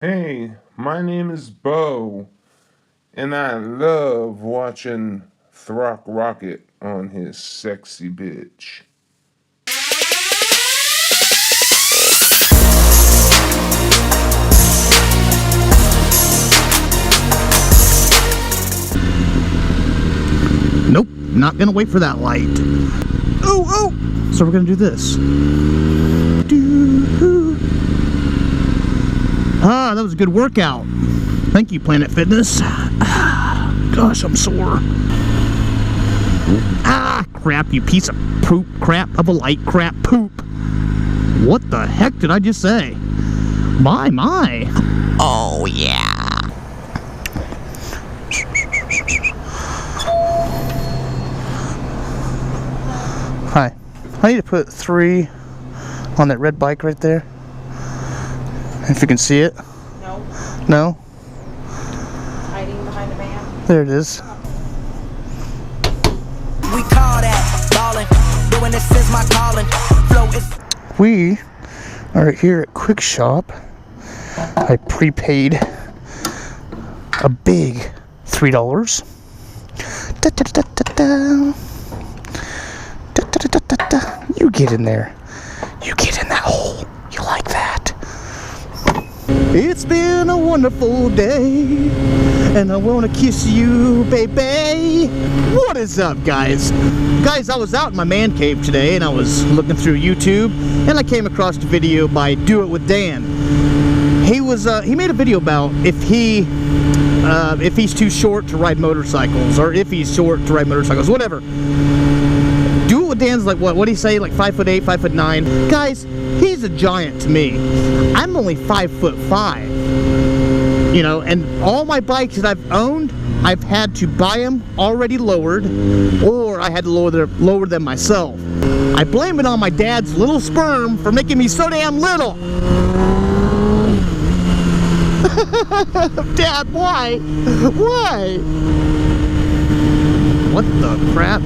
Hey, my name is Bo, and I love watching ThrockRocket on his sexy bitch. Nope, not gonna wait for that light. Oh! So we're gonna do this. Ah, that was a good workout. Thank you, Planet Fitness. Gosh, I'm sore. Ah, crap, you piece of poop, crap of a light, crap, poop. What the heck did I just say? My. Oh, yeah. Hi. I need to put 3 on that red bike right there. If you can see it. No. No? Hiding behind a van. There it is. We call that ballin'. Doing this is my calling. Flow is. We are here at Quick Shop. I prepaid a big $3. You get in there. You get in that hole. You like that. It's been a wonderful day, and I wanna kiss you, baby. What is up, guys? Guys, I was out in my man cave today, and I was looking through YouTube, and I came across a video by Doitwithdan. He made a video about if he's too short to ride motorcycles, or if he's short to ride motorcycles, whatever. Doitwithdan's like what? What'd he say? Like 5'8", 5'9". Guys, he's a giant to me. I'm only 5'5". You know, and all my bikes that I've owned, I've had to buy them already lowered, or I had to lower them myself. I blame it on my dad's little sperm for making me so damn little. Dad, why? Why? What the crap?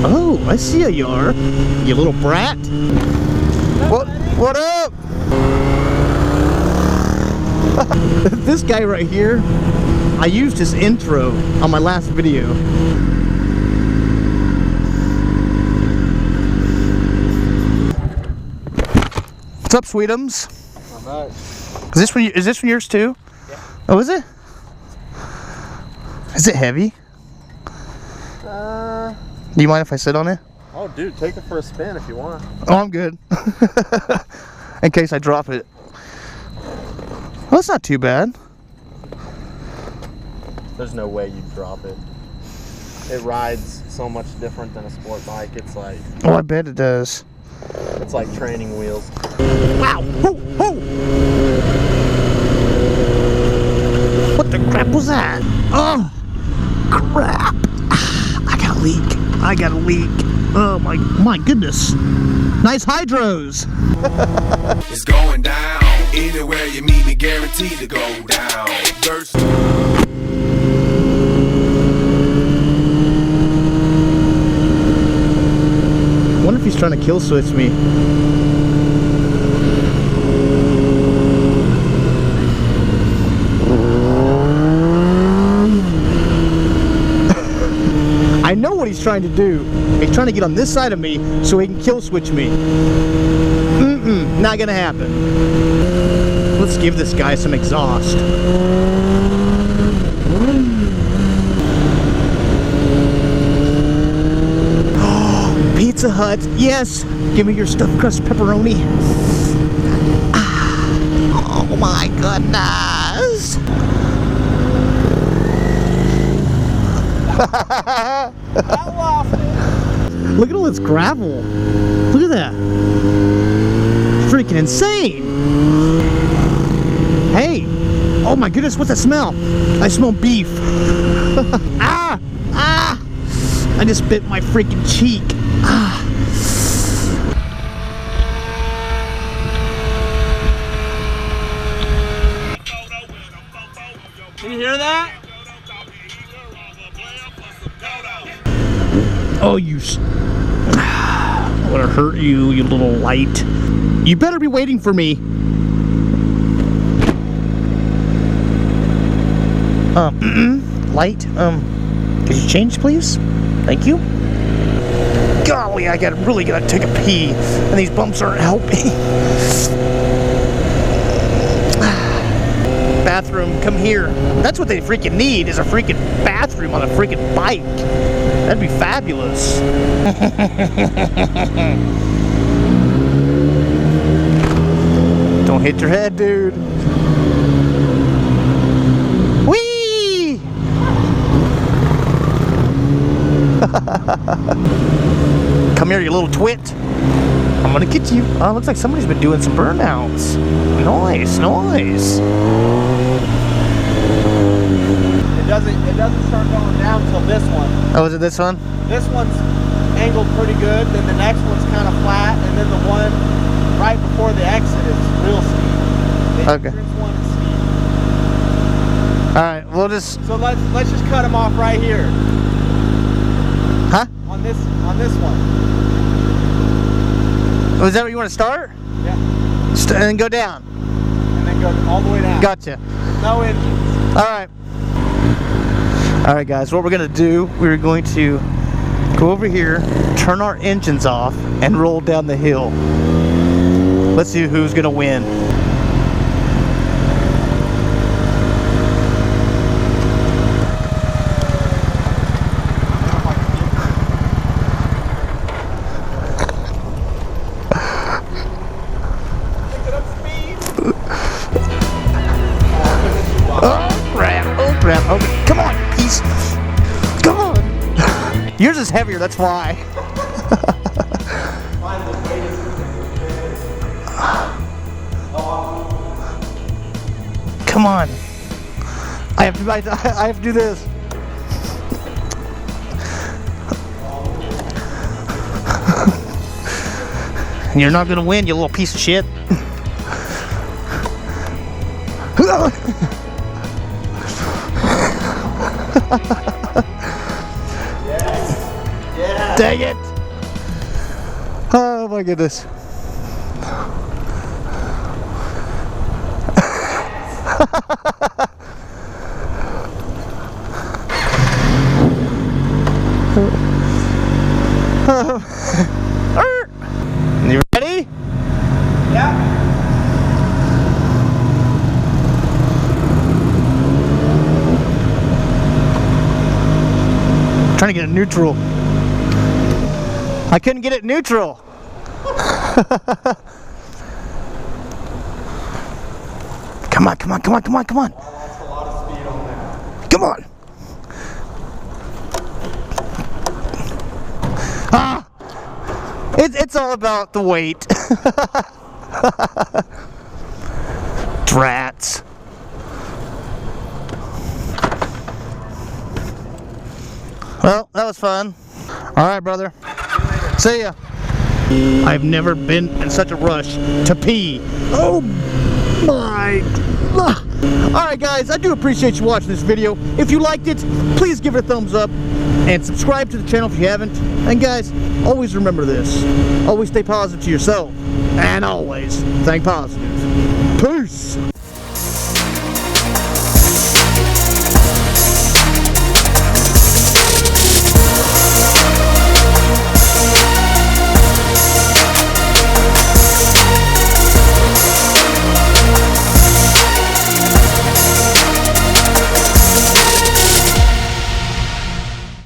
Oh, I see how you are, you little brat. What up? This guy right here, I used his intro on my last video. What's up, Sweetums? Not much. Is this from yours too? Yeah. Oh, is it? Is it heavy? Do you mind if I sit on it? Oh, dude, take it for a spin if you want. Oh, I'm good. In case I drop it. Well, that's not too bad. There's no way you'd drop it. It rides so much different than a sport bike. It's like... Oh, I bet it does. It's like training wheels. Wow! Ho! Ho! What the crap was that? Oh! Crap! I got a leak. I got a leak. Oh my goodness. Nice hydros. It's going down. Anywhere you meet me, guaranteed to go down. First. I wonder if he's trying to kill switch me. I know what he's trying to do. He's trying to get on this side of me so he can kill switch me. Not gonna happen. Let's give this guy some exhaust. Pizza Hut, yes! Give me your stuffed crust pepperoni. Oh my goodness! I lost it. Look at all this gravel. Look at that. Freaking insane. Hey. Oh my goodness, what's that smell? I smell beef. Ah! I just bit my freaking cheek. Ah. Can you hear that? Oh, you... I want to hurt you, you little light. You better be waiting for me. Light, could you change, please? Thank you. Golly, I really gotta take a pee, and these bumps aren't helping. Bathroom, come here. That's what they freaking need, is a freaking bathroom on a freaking bike. That'd be fabulous. Don't hit your head, dude. Whee! Come here, you little twit. I'm gonna get you. Oh, looks like somebody's been doing some burnouts. Nice, nice. It doesn't start going down till this one. Oh, is it this one? This one's angled pretty good, then the next one's kind of flat, and then the one right before the exit is real steep. The Okay. entrance one is steep. Alright, we'll just... So let's just cut them off right here. Huh? On this one. Oh, is that where you want to start? Yeah. And then go down. And then go all the way down. Gotcha. No engines. Alright. Alright guys, what we're going to do, we're going to go over here, turn our engines off, and roll down the hill. Let's see who's going to win. Oh crap, okay. Come on, piece. Come on. Yours is heavier, that's why. Come on. I have to do this. You're not gonna win, you little piece of shit. Dang it! Oh my goodness. You ready? Yeah. Trying to get it neutral. I couldn't get it neutral. Come on, come on, come on, come on, come on. That's a lot of speed on there. Come on. Ah! It's all about the weight. Drats. Well, that was fun. All right, brother. See ya. I've never been in such a rush to pee. Oh my. Alright guys, I do appreciate you watching this video. If you liked it, please give it a thumbs up and subscribe to the channel if you haven't. And guys, always remember this. Always stay positive to yourself. And always think positive. Peace.